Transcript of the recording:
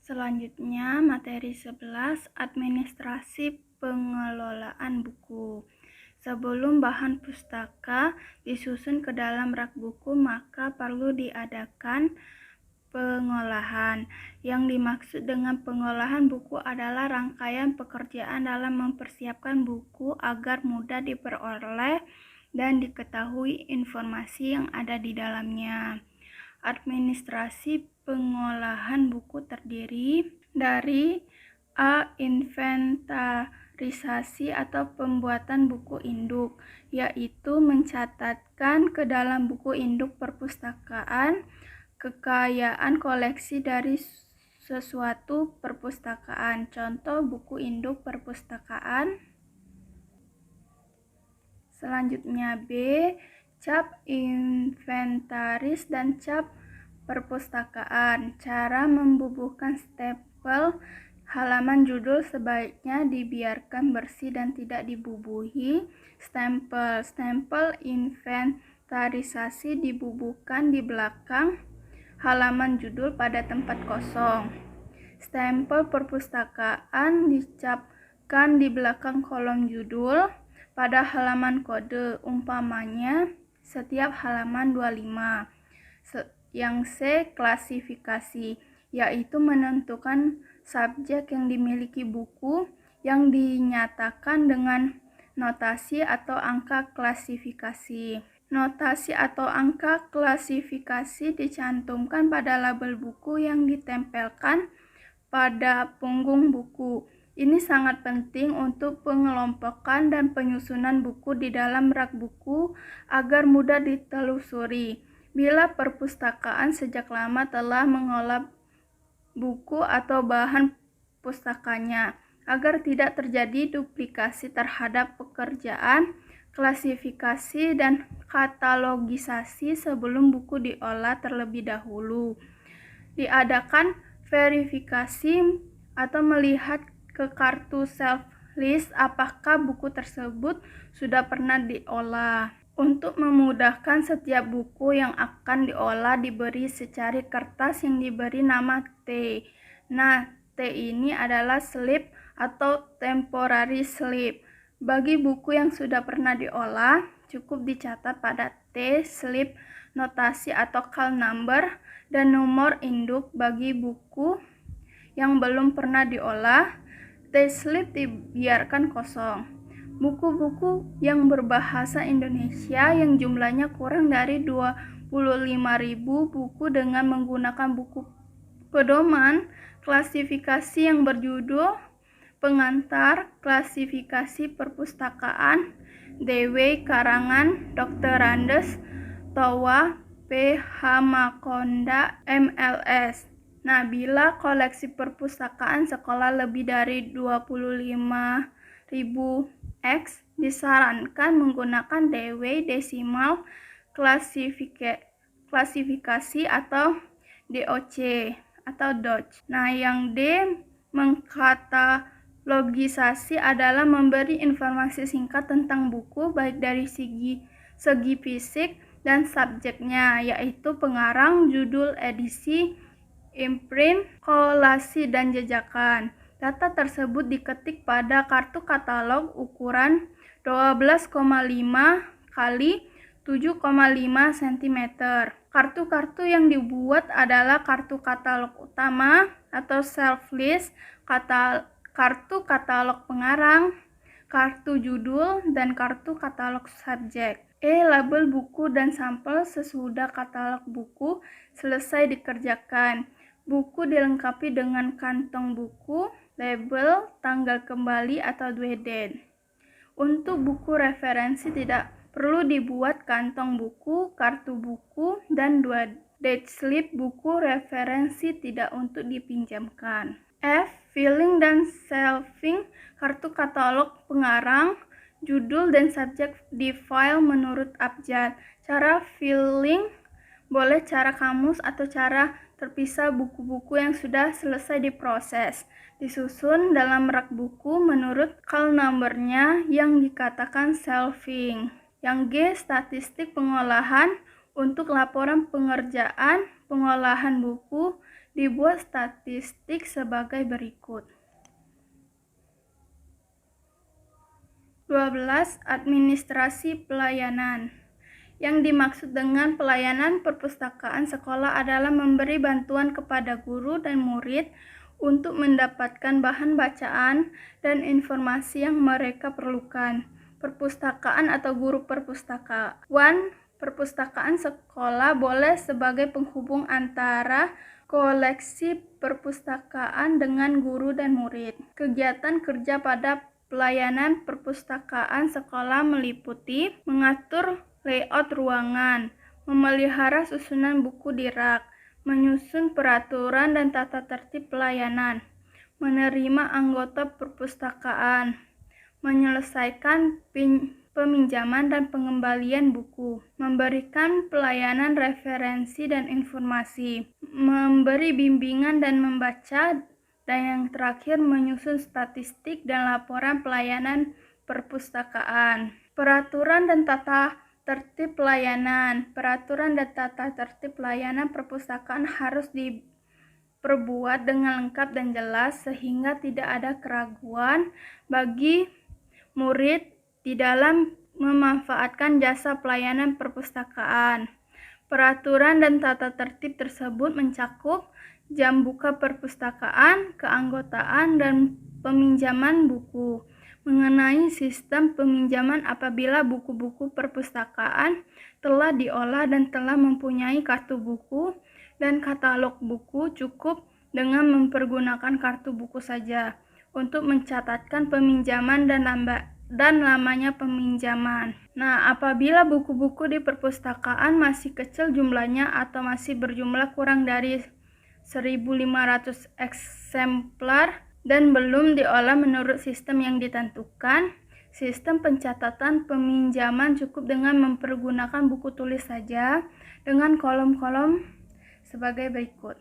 Selanjutnya, materi 11, administrasi pengelolaan buku. Sebelum bahan pustaka disusun ke dalam rak buku, maka perlu diadakan pengolahan. Yang dimaksud dengan pengolahan buku adalah rangkaian pekerjaan dalam mempersiapkan buku agar mudah diperoleh dan diketahui informasi yang ada di dalamnya. Administrasi pengolahan buku terdiri dari A. Inventarisasi atau pembuatan buku induk, yaitu mencatatkan ke dalam buku induk perpustakaan kekayaan koleksi dari sesuatu perpustakaan. Contoh buku induk perpustakaan. Selanjutnya B. Cap inventaris dan cap perpustakaan. Cara membubuhkan stempel halaman judul sebaiknya dibiarkan bersih dan tidak dibubuhi stempel. Stempel inventarisasi dibubuhkan di belakang halaman judul pada tempat kosong. Stempel perpustakaan dicapkan di belakang kolom judul pada halaman kode, umpamanya setiap halaman 25. Yang C. Klasifikasi, yaitu menentukan subjek yang dimiliki buku yang dinyatakan dengan notasi atau angka klasifikasi. Notasi atau angka klasifikasi dicantumkan pada label buku yang ditempelkan pada punggung buku. Ini sangat penting untuk pengelompokan dan penyusunan buku di dalam rak buku agar mudah ditelusuri. Bila perpustakaan sejak lama telah mengolah buku atau bahan pustakanya, agar tidak terjadi duplikasi terhadap pekerjaan klasifikasi dan katalogisasi sebelum buku diolah terlebih dahulu. Diadakan verifikasi atau melihat ke kartu self list apakah buku tersebut sudah pernah diolah. Untuk memudahkan, setiap buku yang akan diolah diberi secari kertas yang diberi nama T. Nah, T ini adalah slip atau temporary slip. Bagi buku yang sudah pernah diolah, cukup dicatat pada T slip notasi atau call number dan nomor induk. Bagi buku yang belum pernah diolah, T slip dibiarkan kosong. Buku-buku yang berbahasa Indonesia yang jumlahnya kurang dari 25.000 buku dengan menggunakan buku pedoman klasifikasi yang berjudul Pengantar Klasifikasi Perpustakaan DW karangan Dr. Randes Towa PH Makonda MLS. Nah, bila koleksi perpustakaan sekolah lebih dari 25.000 X, disarankan menggunakan DW desimal klasifikasi atau DOC atau DOC. Nah, yang D mengkatalogisasi adalah memberi informasi singkat tentang buku baik dari segi fisik dan subjeknya, yaitu pengarang, judul, edisi, imprint, kolasi, dan jejakan. Data tersebut diketik pada kartu katalog ukuran 12,5 kali 7,5 cm. Kartu-kartu yang dibuat adalah kartu katalog utama atau self list, kartu katalog pengarang, kartu judul, dan kartu katalog subjek. Label buku dan sampel sesudah katalog buku selesai dikerjakan. Buku dilengkapi dengan kantong buku, label, tanggal kembali atau due date. Untuk buku referensi tidak perlu dibuat kantong buku, kartu buku, dan due date slip. Buku referensi tidak untuk dipinjamkan. F. Filling dan shelving kartu katalog pengarang, judul, dan subjek di file menurut abjad. Cara filling boleh cara kamus atau cara terpisah buku-buku yang sudah selesai diproses, disusun dalam rak buku menurut call number-nya yang dikatakan shelving. Yang G. Statistik pengolahan untuk laporan pengerjaan pengolahan buku Dibuat statistik sebagai berikut. 12. Administrasi pelayanan. Yang dimaksud dengan pelayanan perpustakaan sekolah adalah memberi bantuan kepada guru dan murid untuk mendapatkan bahan bacaan dan informasi yang mereka perlukan. Perpustakaan atau guru perpustakaan. Perpustakaan sekolah boleh sebagai penghubung antara koleksi perpustakaan dengan guru dan murid. Kegiatan kerja pada pelayanan perpustakaan sekolah meliputi mengatur layout ruangan, memelihara susunan buku di rak, menyusun peraturan dan tata tertib pelayanan, menerima anggota perpustakaan, menyelesaikan peminjaman dan pengembalian buku, memberikan pelayanan referensi dan informasi, memberi bimbingan dan membaca, dan yang terakhir menyusun statistik dan laporan pelayanan perpustakaan. Peraturan dan tata tertib pelayanan. Peraturan dan tata tertib pelayanan perpustakaan harus diperbuat dengan lengkap dan jelas sehingga tidak ada keraguan bagi murid di dalam memanfaatkan jasa pelayanan perpustakaan. Peraturan dan tata tertib tersebut mencakup jam buka perpustakaan, keanggotaan, dan peminjaman buku. Mengenai sistem peminjaman apabila buku-buku perpustakaan telah diolah dan telah mempunyai kartu buku dan katalog buku, cukup dengan mempergunakan kartu buku saja untuk mencatatkan peminjaman dan lamanya peminjaman. Nah, apabila buku-buku di perpustakaan masih kecil jumlahnya atau masih berjumlah kurang dari 1.500 eksemplar dan belum diolah menurut sistem yang ditentukan, sistem pencatatan peminjaman cukup dengan mempergunakan buku tulis saja dengan kolom-kolom sebagai berikut.